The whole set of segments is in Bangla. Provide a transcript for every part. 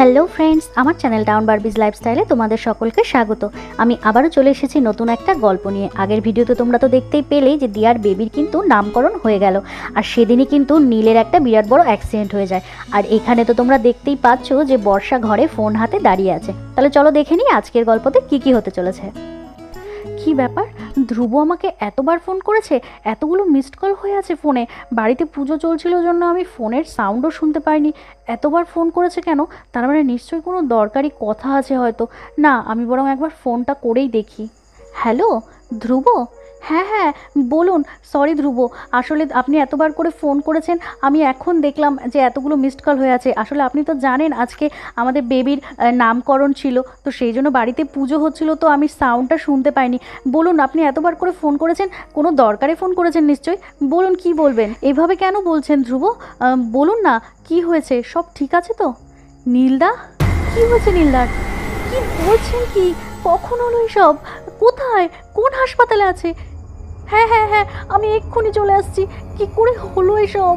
হ্যালো ফ্রেন্ডস, আমার চ্যানেল ডাউন বারবিজ লাইফস্টাইলে তোমাদের সকলকে স্বাগত। আমি আবারও চলে এসেছি নতুন একটা গল্প নিয়ে। আগের ভিডিওতে তোমরা তো দেখতেই পেলেই যে দিয়ার বেবির কিন্তু নামকরণ হয়ে গেল, আর সেদিনই কিন্তু নীলের একটা বিরাট বড় অ্যাক্সিডেন্ট হয়ে যায়। আর এখানে তো তোমরা দেখতেই পাচ্ছ যে বর্ষা ঘরে ফোন হাতে দাঁড়িয়ে আছে। তাহলে চলো দেখে নিই আজকের গল্পতে কি হতে চলেছে। কি ব্যাপার, ধ্রুব আমাকে এতবার ফোন করেছে, এতগুলো মিসড কল হয়ে আছে ফোনে। বাড়িতে পুজো চলছিল জন্য আমি ফোনের সাউন্ডও শুনতে পাইনি। এতবার ফোন করেছে কেন? তার মানে নিশ্চয়ই কোনো দরকারি কথা আছে হয়তো। না, আমি বরং একবার ফোনটা করেই দেখি। হ্যালো ধ্রুব? হ্যাঁ হ্যাঁ বলুন। সরি ধ্রুব, আসলে আপনি এতবার করে ফোন করেছেন, আমি এখন দেখলাম যে এতগুলো মিসড কল হয়ে আছে। আসলে আপনি তো জানেন আজকে আমাদের বেবির নামকরণ ছিল, তো সেই জন্য বাড়িতে পুজো হচ্ছিল, তো আমি সাউন্ডটা শুনতে পাইনি। বলুন, আপনি এতবার করে ফোন করেছেন, কোনো দরকারে ফোন করেছেন নিশ্চয়ই। বলুন কি বলবেন। এভাবে কেন বলছেন ধ্রুব? বলুন না, কি হয়েছে? সব ঠিক আছে তো? নীলদা? কি হয়েছে নীলদার? কি বলছেন কি? কখন হলো এসব? কোথায়? কোন হাসপাতালে আছে? হ্যাঁ হ্যাঁ হ্যাঁ, আমি এক্ষুনি চলে আসছি। কি করে হলো এসব?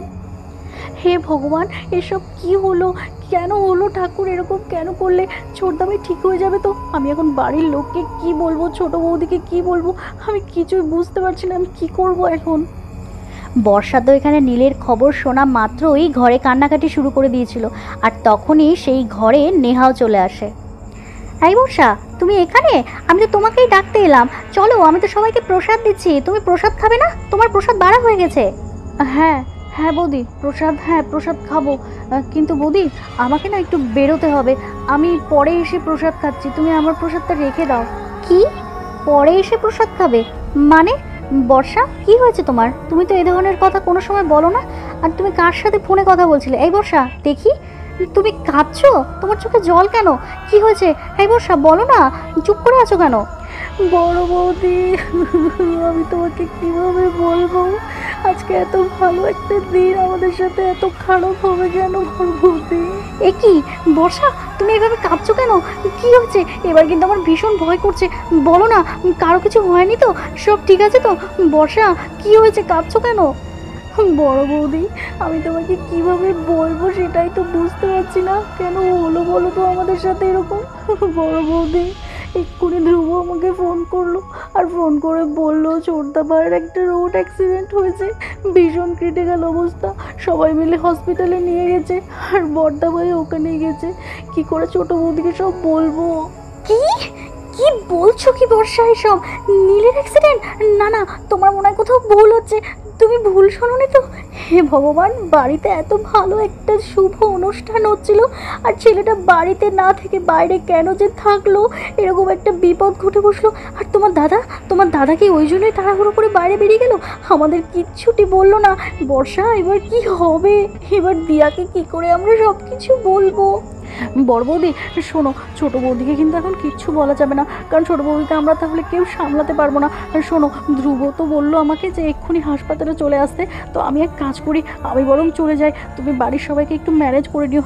হে ভগবান, এসব কি হলো? কেন হলো ঠাকুর? এরকম কেন করলে? ছোটদামি ঠিক হয়ে যাবে তো? আমি এখন বাড়ির লোককে কি বলবো, ছোট বৌদিকে কি বলবো? আমি কিছুই বুঝতে পারছি না, আমি কি করব এখন। বর্ষা তো এখানে নীলের খবর শোনা মাত্রই ঘরে কান্নাকাটি শুরু করে দিয়েছিল, আর তখনই সেই ঘরে নেহাও চলে আসে। এই বর্ষা, তুমি এখানে? আমি তো তোমাকেই ডাকতে এলাম। চলো, আমি তো সবাইকে প্রসাদ দিচ্ছি, তুমি প্রসাদ খাবে না? তোমার প্রসাদ বাড়া হয়ে গেছে। হ্যাঁ হ্যাঁ বৌদি, প্রসাদ, হ্যাঁ প্রসাদ খাবো, কিন্তু বৌদি আমাকে না একটু বেরোতে হবে। আমি পরে এসে প্রসাদ খাচ্ছি, তুমি আমার প্রসাদটা রেখে দাও। কি? পরে এসে প্রসাদ খাবে মানে? বর্ষা, কি হয়েছে তোমার? তুমি তো এই ধরনের কথা কোনো সময় বলো না। আর তুমি কার সাথে ফোনে কথা বলছিলে? এই বর্ষা, দেখি তুমি কাঁদছো, তোমার চোখে জল কেন? কি হয়েছে? এই বর্ষা বলো না, চুপ করে আছো কেন? বড় বৌদি, আমি তোমাকে কিভাবে বলবো, আজকে এত ভালো একটা দিন, আমাদের সাথে এত খারাপ হবে কেন বড় বৌদি? এ কি বর্ষা, তুমি এভাবে কাঁদছো কেন? কি হয়েছে? এবার কিন্তু আমার ভীষণ ভয় করছে। বলো না, কারো কিছু হয়নি তো? সব ঠিক আছে তো? বর্ষা, কি হয়েছে, কাঁদছো কেন? বড় বৌদি, আমি তোমাকে কিভাবে বলবো সেটাই তো বুঝতে পারছি না। কেন হলো বলো তো আমাদের সাথে এরকম? বড় বৌদি, এক্ষুনি ধ্রুব আমাকে ফোন করলো, আর ফোন করে বললো ছোটদাপাড়ার একটা রোড অ্যাক্সিডেন্ট হয়েছে, ভীষণ ক্রিটিক্যাল অবস্থা, সবাই মিলে হসপিটালে নিয়ে গেছে, আর বড়দাভাই ওখানেই গেছে। কি করে ছোট বৌদিকে সব বলবো? কি কি বলছো কি বর্ষা এসব? নীলের অ্যাক্সিডেন্ট? না না, তোমার মনে হয় কোথাও ভুল হচ্ছে, তুমি ভুল শোনোনি তো? হে ভগবান, বাড়িতে এত ভালো একটা শুভ অনুষ্ঠান হচ্ছিল, আর ছেলেটা বাড়িতে না থেকে বাইরে কেন যে থাকলো? এরকম একটা বিপদ ঘটে বসলো। আর তোমার দাদা কি ওই জন্যই তাড়াহুড়ো করে বাইরে বেরিয়ে গেল? আমাদের কিচ্ছুটি বললো না। বর্ষা, এবার কি হবে? এবার দিয়াকে কি করে আমরা সব কিছু বলবো? বড় বৌদি শোনো, ছোটো বৌদিকে কিন্তু এখন কিচ্ছু বলা যাবে না, কারণ ছোটো বৌদিকে আমরা তাহলে কেউ সামলাতে পারবো না। শোনো, ধ্রুব তো বললো আমাকে যে এক্ষুনি হাসপাতালে চলে আসতে, তো আমি এক কাজ করি, আমি বরং চলে যাই, তুমি বাড়ির সবাইকে একটু ম্যানেজ করে নিও।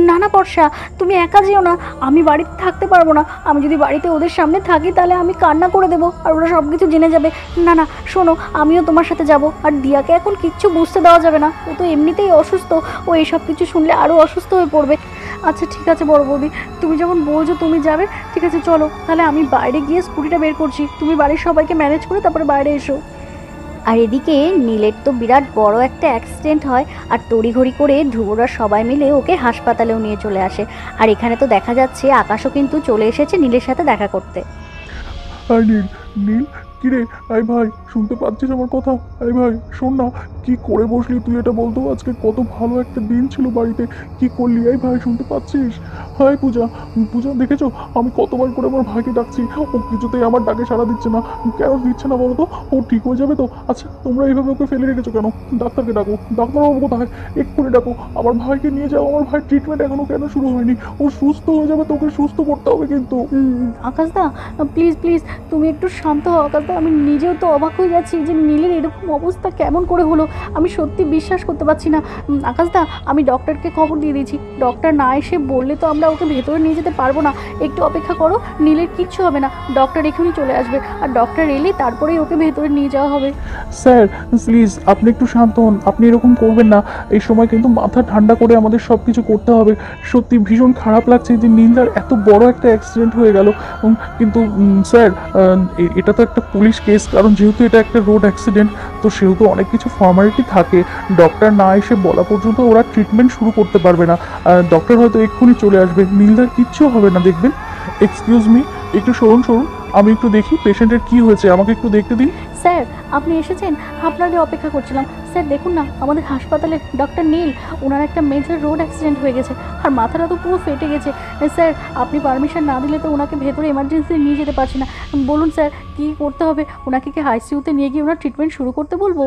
না না বর্ষা, তুমি একা যেও না, আমি বাড়িতে থাকতে পারবো না। আমি যদি বাড়িতে ওদের সামনে থাকি তাহলে আমি কান্না করে দেবো, আর ওরা সব কিছু জেনে যাবে। না না শোনো, আমিও তোমার সাথে যাব। আর দিয়াকে এখন কিচ্ছু বুঝতে দেওয়া যাবে না, ও তো এমনিতেই অসুস্থ, ও এসব কিছু শুনলে আরও অসুস্থ হয়ে পড়বে। আচ্ছা ঠিক আছে বড় বৌদি, তুমি যখন বলছো তুমি যাবে, ঠিক আছে চলো তাহলে, আমি বাইরে গিয়ে স্কুটিটা বের করছি, তুমি বাড়ির সবাইকে ম্যানেজ করে তারপরে বাইরে এসো। আর এদিকে নীলের তো বিরাট বড় একটা অ্যাক্সিডেন্ট হয়, আর তড়িঘড়ি করে ধ্রুবরা সবাই মিলে ওকে হাসপাতালেও নিয়ে চলে আসে। আর এখানে তো দেখা যাচ্ছে আকাশও কিন্তু চলে এসেছে নীলের সাথে দেখা করতে। আই নীল, নীল, কিরে? আই ভাই, শুনতে পাচ্ছিস আমার কথা? আই ভাই শোন না, কি করে বসলি তুই এটা বলতো? আজকে কত ভালো একটা দিন ছিল বাড়িতে, কি করলি? আই ভাই শুনতে পাচ্ছিস? হাই পূজা, পূজা দেখেছো আমি কতবার করে আমার ভাইকে ডাকছি, ও কিছুতেই আমার ডাকে সাড়া দিচ্ছে না। কেন দিচ্ছে না বলো তো? ও ঠিক হয়ে যাবে তো? আচ্ছা তোমরা এইভাবে ওকে ফেলে রেখেছো কেন? ডাক্তারকে ডাকো, ডাক্তারবাবু কোথায়? এক্ষুনি ডাকো, আমার ভাইকে নিয়ে যাও। আমার ভাই ট্রিটমেন্ট এখনো কেন শুরু হয়নি? ও সুস্থ হয়ে যাবে, তোকে সুস্থ করতে হবে কিন্তু। আকাশদা, প্লিজ প্লিজ তুমি একটু শান্ত হও। আকাশদা, তো আমি নিজেও তো অবাক হয়ে যাচ্ছি যে নীলের এরকম অবস্থা কেমন করে হলো। আমি সত্যি বিশ্বাস করতে পারছি না। আকাশদা, আমি ডক্টরকে খবর দিয়ে দিয়েছি। ডক্টর না এসে বললে তো আমরা ওকে ভেতরে নিয়ে যেতে পারবো না। একটু অপেক্ষা করো, নীলের কিচ্ছু হবে না। ডক্টর এখনই চলে আসবে, আর ডক্টর এলে তারপরেই ওকে ভেতরে নিয়ে যাওয়া হবে। স্যার প্লিজ আপনি একটু শান্ত হন, আপনি এরকম করবেন না। এই সময় কিন্তু মাথা ঠান্ডা করে আমাদের সব কিছু করতে হবে। সত্যি ভীষণ খারাপ লাগছে যে নীলদার এত বড় একটা অ্যাক্সিডেন্ট হয়ে গেল। কিন্তু স্যার এটা তো একটা পুলিশ কেস, কারণ যেহেতু এটা একটা রোড অ্যাক্সিডেন্ট, তো সেহেতু অনেক কিছু ফর্মালিটি থাকে। ডক্টর না এসে বলা পর্যন্ত ওরা ট্রিটমেন্ট শুরু করতে পারবে না। ডক্টর হয়তো এক্ষুনি চলে আসবে, নীলদার কিচ্ছু হবে না, দেখবেন। এক্সকিউজ মি, একটু সরুন সরুন, আমি একটু দেখি পেশেন্টের কি হয়েছে, আমাকে একটু দেখতে দিন। স্যার, আপনি এসেছেন, আপনাদের অপেক্ষা করছিলাম। স্যার দেখুন না, আমাদের হাসপাতালে ডক্টর নীল, ওনার একটা মেজর রোড অ্যাক্সিডেন্ট হয়ে গেছে, আর মাথাটা তো পুরো ফেটে গেছে। স্যার, আপনি পারমিশন না দিলে তো ওনাকে ভেতরে এমার্জেন্সি নিয়ে যেতে পারছি না। বলুন স্যার, কী করতে হবে? ওনাকে কি আইসিইউতে নিয়ে গিয়ে ওনার ট্রিটমেন্ট শুরু করতে বলবো?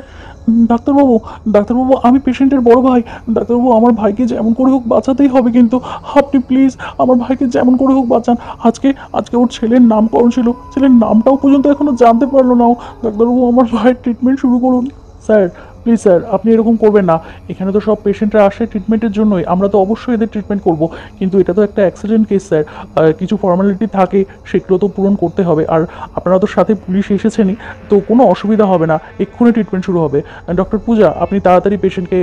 ডাক্তারবাবু, ডাক্তারবাবু, আমি পেশেন্টের বড় ভাই। ডাক্তারবাবু, আমার ভাইকে যেমন করে হোক বাঁচাতেই হবে, কিন্তু আপনি প্লিজ আমার ভাইকে যেমন করে হোক বাঁচান। আজকে আজকে ওর ছেলের নামকরণ ছিল, ছেলের নামটাও পর্যন্ত এখনো জানতে পারলো না ও। ডাক্তারবাবু, আমার ভাইয়ের ট্রিটমেন্ট শুরু করুন। স্যার প্লিজ স্যার, আপনি এরকম করবেন না। এখানে তো সব পেশেন্টরা আসে ট্রিটমেন্টের জন্যই, আমরা তো অবশ্যই এদের ট্রিটমেন্ট করব। কিন্তু এটা তো একটা অ্যাক্সিডেন্ট কেস স্যার, কিছু ফর্মালিটি থাকে, সেগুলো তো পূরণ করতে হবে। আর আপনারা তো সাথে পুলিশ এসেছেনই, তো কোনো অসুবিধা হবে না, এক্ষুনি ট্রিটমেন্ট শুরু হবে। ডক্টর পূজা, আপনি তাড়াতাড়ি পেশেন্টকে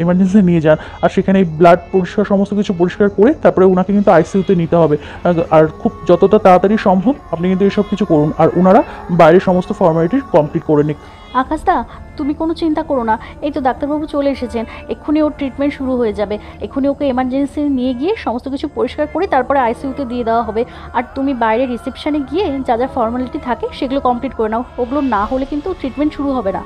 এমার্জেন্সি নিয়ে যান, আর সেখানে ব্লাড পরিষ্কার সমস্ত কিছু পরিষ্কার করে তারপরে ওনাকে কিন্তু আইসিইউতে নিতে হবে। আর খুব যতটা তাড়াতাড়ি সম্ভব আপনি কিন্তু এসব কিছু করুন, আর ওনারা বাইরের সমস্ত ফর্মালিটি কমপ্লিট করে নিক। আকাশদা, তুমি কোনো চিন্তা করো না। এই তো ডাক্তারবাবু চলে এসেছেন, এক্ষুনি ওর ট্রিটমেন্ট শুরু হয়ে যাবে। এক্ষুনি ওকে এমার্জেন্সি নিয়ে গিয়ে সমস্ত কিছু পরিষ্কার করে তারপরে আইসিইউতে দিয়ে দেওয়া হবে। আর তুমি বাইরে রিসেপশনে গিয়ে যা যা ফর্মালিটি থাকে সেগুলো কমপ্লিট করে নাও। ওগুলো না হলে কিন্তু ট্রিটমেন্ট শুরু হবে না।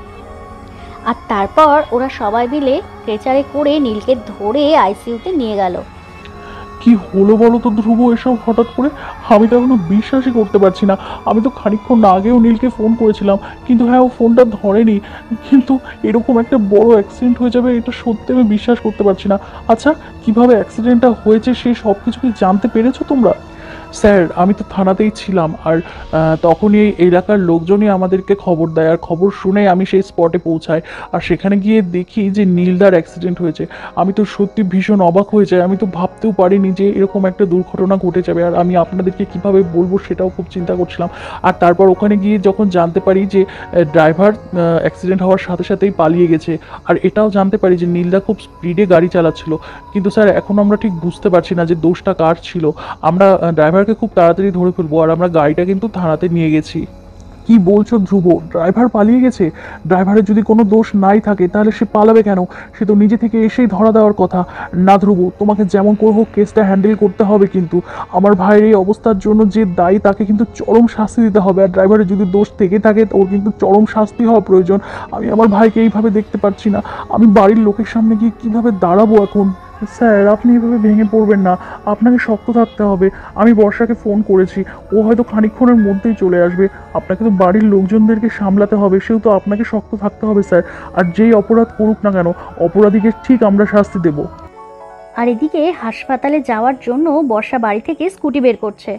আর তারপর ওরা সবাই মিলে স্ট্রেচারে করে নীলকে ধরে আইসিইউতে নিয়ে গেল। কি হলো বলো তো ধ্রুব, এসব হঠাৎ করে? আমি তো এখনো বিশ্বাসই করতে পারছি না। আমি তো খানিকক্ষণ আগেও নীলকে ফোন করেছিলাম, কিন্তু হ্যাঁ, ও ফোনটা ধরেনি। কিন্তু এরকম একটা বড় অ্যাক্সিডেন্ট হয়ে যাবে এটা সত্যি আমি বিশ্বাস করতে পারছি না। আচ্ছা, কিভাবে অ্যাক্সিডেন্টটা হয়েছে সেই সব কিছু কি জানতে পেরেছো তোমরা? স্যার, আমি তো থানাতেই ছিলাম, আর তখনই এই এলাকার লোকজনই আমাদেরকে খবর দেয়, আর খবর শুনে আমি সেই স্পটে পৌঁছাই। আর সেখানে গিয়ে দেখি যে নীলদার অ্যাক্সিডেন্ট হয়েছে। আমি তো সত্যি ভীষণ অবাক হয়ে যাই, আমি তো ভাবতেও পারিনি যে এরকম একটা দুর্ঘটনা ঘটে যাবে। আর আমি আপনাদেরকে কিভাবে বলবো সেটাও খুব চিন্তা করছিলাম। আর তারপর ওখানে গিয়ে যখন জানতে পারি যে ড্রাইভার অ্যাক্সিডেন্ট হওয়ার সাথে সাথেই পালিয়ে গেছে, আর এটাও জানতে পারি যে নীলদা খুব স্পিডে গাড়ি চালাচ্ছিল। কিন্তু স্যার, এখন আমরা ঠিক বুঝতে পারছি না যে দোষটা কার ছিল। আমরা ড্রাইভারকে খুব তাড়াতাড়ি ধরে ফেলবো, আর আমরা গাড়িটা কিন্তু থানাতে নিয়ে গেছি। কি বলছো ধ্রুব? ড্রাইভার পালিয়ে গেছে? ড্রাইভারের যদি কোনো দোষ নাই থাকে তাহলে সে পালাবে কেন? সে তো নিজে থেকে এসেই ধরা দেওয়ার কথা। না ধ্রুব, তোমাকে যেমন করে হোক কেসটা হ্যান্ডেল করতে হবে, কিন্তু আমার ভাইয়ের এই অবস্থার জন্য যে দায়ী তাকে কিন্তু চরম শাস্তি দিতে হবে। আর ড্রাইভারের যদি দোষ থেকে থাকে ওর কিন্তু চরম শাস্তি হওয়া প্রয়োজন। আমি আমার ভাইকে এইভাবে দেখতে পাচ্ছি না। আমি বাড়ির লোকের সামনে গিয়ে কিভাবে দাঁড়াবো এখন? স্যার, আপনি এভাবে ভেঙে পড়বেন না, আপনাকে শক্ত থাকতে হবে। আমি বর্ষাকে ফোন করেছি, ও হয়তো খানিকক্ষণের মধ্যেই চলে আসবে। আপনাকে তো বাড়ির লোকজনদেরকে সামলাতে হবে, সেহেতু আপনাকে শক্ত থাকতে হবে স্যার। আর যেই অপরাধ করুক না কেন, অপরাধীকে ঠিক আমরা শাস্তি দেব। আর এদিকে হাসপাতালে যাওয়ার জন্য বর্ষা বাড়ি থেকে স্কুটি বের করছে।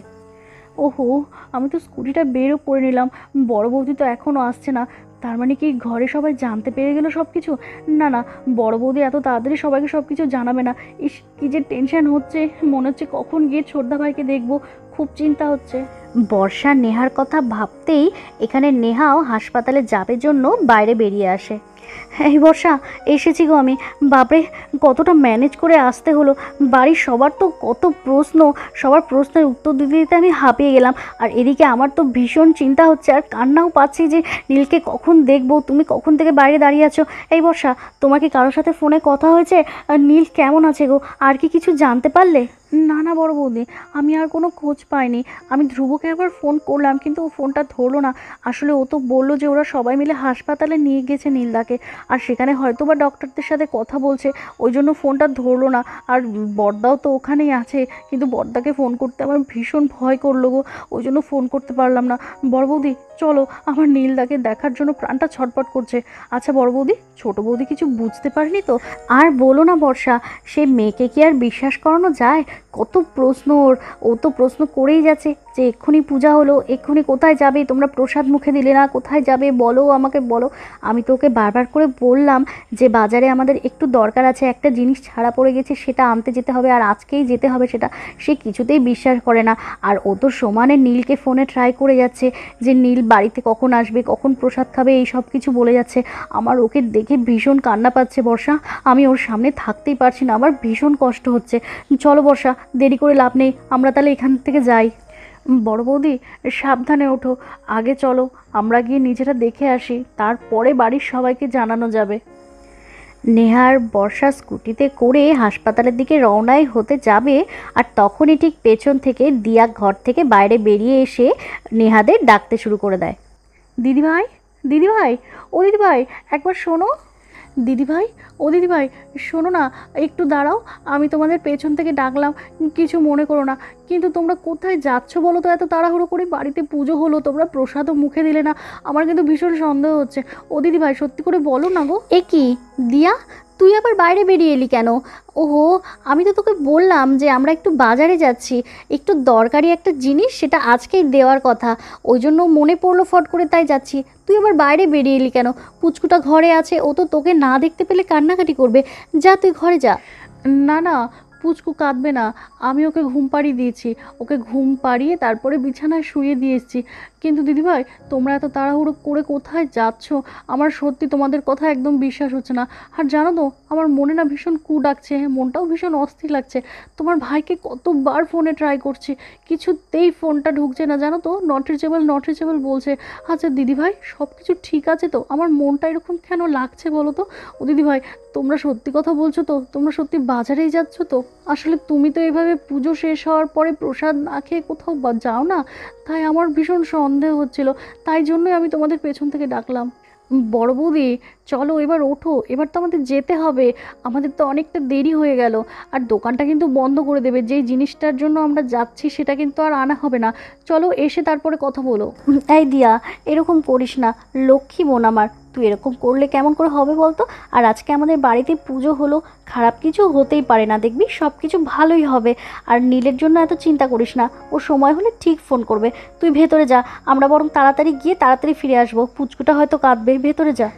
ওহো, আমি তো স্কুটিটা বেরও করে নিলাম, বড় বৌদি তো এখনও আসছে না। তার মানে কি ঘরে সবাই জানতে পেরে গেল সব কিছু? না না, বড় বৌদি এত তাড়াতাড়ি সবাইকে সব কিছু জানাবে না। ইস, কী যে টেনশন হচ্ছে, মনে হচ্ছে কখন গিয়ে ছোটদা ভাইকে দেখবো, খুব চিন্তা হচ্ছে। বর্ষা নেহার কথা ভাবতেই এখানে নেহাও হাসপাতালে যাবে জন্য বাইরে বেরিয়ে আসে। এই বর্ষা, এসেছি গো আমি। বাপরে, কতটা ম্যানেজ করে আসতে হলো। বাড়ির সবার তো কত প্রশ্ন, সবার প্রশ্নের উত্তর দিতে দিতে আমি হাঁপিয়ে গেলাম। আর এদিকে আমার তো ভীষণ চিন্তা হচ্ছে, আর কান্নাও পাচ্ছি যে নীলকে কখন দেখবো। তুমি কখন থেকে বাইরে দাঁড়িয়ে আছো? এই বর্ষা, তোমার কি কারোর সাথে ফোনে কথা হয়েছে? আর নীল কেমন আছে গো? আর কি কিছু জানতে পারলে? না না বড় বৌদি, আমি আর কোনো খোঁজ পাইনি। আমি ধ্রুবকে একবার ফোন করলাম, কিন্তু ও ফোনটা ধরলো না। আসলে ও তো বললো যে ওরা সবাই মিলে হাসপাতালে নিয়ে গেছে নীলদাকে, আর সেখানে হয়তো বা ডক্টরদের সাথে কথা বলছে, ওই জন্য ফোনটা ধরলো না। আর বড়দাও তো ওখানেই আছে, কিন্তু বড়দাকে ফোন করতে আমার ভীষণ ভয় করলো গো, ওই জন্য ফোন করতে পারলাম না। বড় বৌদি চলো, আমার নীলদাকে দেখার জন্য প্রাণটা ছটফট করছে। আচ্ছা বড় বৌদি, ছোটো বৌদি কিছু বুঝতে পারেনি তো? আর বলো না বর্ষা, সে মেয়েকে কি আর বিশ্বাস করানো যায়? কত প্রশ্ন ও তো প্রশ্ন করেই যাচ্ছে যে এক্ষুনি পূজা হলো, এক্ষুনি কোথায় যাবে, তোমরা প্রসাদ মুখে দিলে না, কোথায় যাবে বলো, আমাকে বলো। আমি তো ওকে বারবার করে বললাম যে বাজারে আমাদের একটু দরকার আছে, একটা জিনিস ছাড়া পড়ে গেছে, সেটা আনতে যেতে হবে, আর আজকেই যেতে হবে সেটা। সে কিছুতেই বিশ্বাস করে না। আর ও তো সমানে নীলকে ফোনে ট্রাই করে যাচ্ছে যে নীল বাড়িতে কখন আসবে, কখন প্রসাদ খাবে, এই সব কিছু বলে যাচ্ছে। আমার ওকে দেখে ভীষণ কান্না পাচ্ছে বর্ষা, আমি ওর সামনে থাকতেই পারছি না, আমার ভীষণ কষ্ট হচ্ছে। চলো বর্ষা, দেরি করে লাভ নেই, আমরা তাহলে এখান থেকে যাই। বড় বৌদি, সাবধানে ওঠো, আগে চলো আমরা গিয়ে নিজেরা দেখে আসি, তারপরে বাড়ির সবাইকে জানানো যাবে। নেহার বর্ষা স্কুটিতে করে হাসপাতালের দিকে রওনাই হতে যাবে, আর তখনই ঠিক পেছন থেকে দিয়া ঘর থেকে বাইরে বেরিয়ে এসে নেহাদের ডাকতে শুরু করে দেয়। দিদিভাই, দিদিভাই, ও দিদিভাই, একবার শোনো। দিদিভাই, ও দিদিভাই, শোনো না, একটু দাঁড়াও, আমি তোমাদের পেছন থেকে ডাকলাম, কিছু মনে করো না। কিন্তু তোমরা কোথায় যাচ্ছ বলো তো এত তাড়াহুড়ো করে? বাড়িতে পুজো হলো, তোমরা প্রসাদও মুখে দিলে না, আমার কিন্তু ভীষণ সন্দেহ হচ্ছে। ও দিদিভাই, সত্যি করে বলো না গো। এ কি দিয়া, তুই আবার বাইরে বেরিয়ে এলি কেন? ওহো, আমি তো তোকে বললাম যে আমরা একটু বাজারে যাচ্ছি, একটু দরকারি একটা জিনিস, সেটা আজকেই দেওয়ার কথা, ওই জন্য মনে পড়লো ফট করে, তাই যাচ্ছি। তুই আবার বাইরে বেরিয়ে এলি কেন? পুচকুটা ঘরে আছে, ও তো তোকে না দেখতে পেলে কান্নাকাটি করবে। যা, তুই ঘরে যা। না না, পুচকু কাঁদবে না, আমি ওকে ঘুম পাড়িয়ে দিয়েছি, ওকে ঘুম পাড়িয়ে তারপরে বিছানায় শুয়ে দিয়ে এসেছি। কিন্তু দিদিভাই, তোমরা এত তাড়াহুড়ো করে কোথায় যাচ্ছ? আমার সত্যি তোমাদের কথা একদম বিশ্বাস হচ্ছে না। আর জানো তো, আমার মনে না ভীষণ কু ডাকছে, মনটাও ভীষণ অস্থির লাগছে। তোমার ভাইকে কতবার ফোনে ট্রাই করছি, কিছুতেই ফোনটা ঢুকছে না, জানো তো, নট রিচেবল নট রিচেবল বলছে। আচ্ছা দিদিভাই, সব কিছু ঠিক আছে তো? আমার মনটা এরকম কেন লাগছে বলো তো? ও দিদিভাই, তোমরা সত্যি কথা বলছো তো? তোমরা সত্যি বাজারেই যাচ্ছ তো? আসলে তুমি তো এভাবে পুজো শেষ হওয়ার পরে প্রসাদ না খেয়ে কোথাও যাও না, তাই আমার ভীষণ সন্দেহ হচ্ছিল, তাই জন্যই আমি তোমাদের পেছন থেকে ডাকলাম। বড় বৌদি, চলো এবার ওঠো, এবার তো আমাদের যেতে হবে, আমাদের তো অনেকটা দেরি হয়ে গেল। আর দোকানটা কিন্তু বন্ধ করে দেবে, যেই জিনিসটার জন্য আমরা যাচ্ছি সেটা কিন্তু আর আনা হবে না। চলো, এসে তারপরে কথা বলো। এই দিয়া, এরকম করিস না, লক্ষ্মী বোন আমার, তুই এরকম করলে কেমন করে হবে বলতো? আর আজকে আমাদের বাড়িতে পুজো হলো, খারাপ কিছু হতেই পারে না, দেখবি সব কিছু ভালোই হবে। আর নীলের জন্য এত চিন্তা করিস না, ও সময় হলে ঠিক ফোন করবে। তুই ভেতরে যা, আমরা বরং তাড়াতাড়ি গিয়ে তাড়াতাড়ি ফিরে আসবো, পুচকুটা হয়তো কাঁদবে, ভেতরে যা।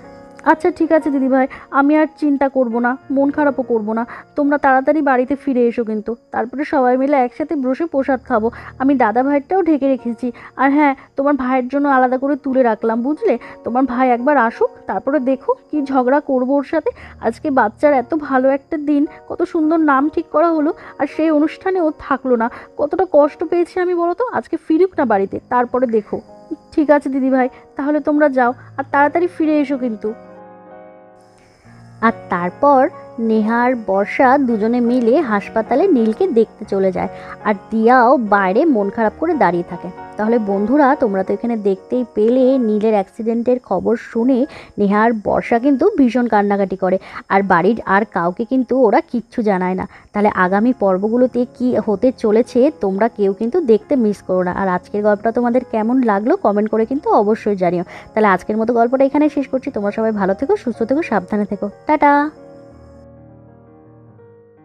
আচ্ছা ঠিক আছে দিদিভাই, আমি আর চিন্তা করব না, মন খারাপও করব না, তোমরা তাড়াতাড়ি বাড়িতে ফিরে এসো কিন্তু, তারপরে সবাই মিলে একসাথে বসে প্রসাদ খাবো। আমি দাদা ভাইয়েরটাও ঢেকে রেখেছি। আর হ্যাঁ, তোমার ভাইয়ের জন্য আলাদা করে তুলে রাখলাম, বুঝলে? তোমার ভাই একবার আসুক, তারপরে দেখো কি ঝগড়া করবো ওর সাথে। আজকে বাচ্চার এত ভালো একটা দিন, কত সুন্দর নাম ঠিক করা হলো, আর সেই অনুষ্ঠানে ও থাকলো না, কতটা কষ্ট পেয়েছি আমি বলো তো। আজকে ফিরুক না বাড়িতে, তারপরে দেখো। ঠিক আছে দিদিভাই, তাহলে তোমরা যাও, আর তাড়াতাড়ি ফিরে এসো কিন্তু। আর তারপর নেহা আর বর্ষা দুজনে মিলে হাসপাতালে নীলকে দেখতে চলে যায়, আর দিয়াও বাইরে মন খারাপ করে দাঁড়িয়ে থাকে। তাহলে বন্ধুরা, তোমরা তো এখানে দেখতেই পেলে নীলের অ্যাক্সিডেন্টের খবর শুনে নেহা আর বর্ষা কিন্তু ভীষণ কান্নাকাটি করে, আর বাড়ির আর কাউকে কিন্তু ওরা কিচ্ছু জানায় না। তাহলে আগামী পর্বগুলোতে কি হতে চলেছে তোমরা কেউ কিন্তু দেখতে মিস করো না। আর আজকের গল্পটা তোমাদের কেমন লাগলো কমেন্ট করে কিন্তু অবশ্যই জানিও। তাহলে আজকের মতো গল্পটা এখানে শেষ করছি, তোমরা সবাই ভালো থেকো, সুস্থ থেকো, সাবধানে থেকো, টাটা।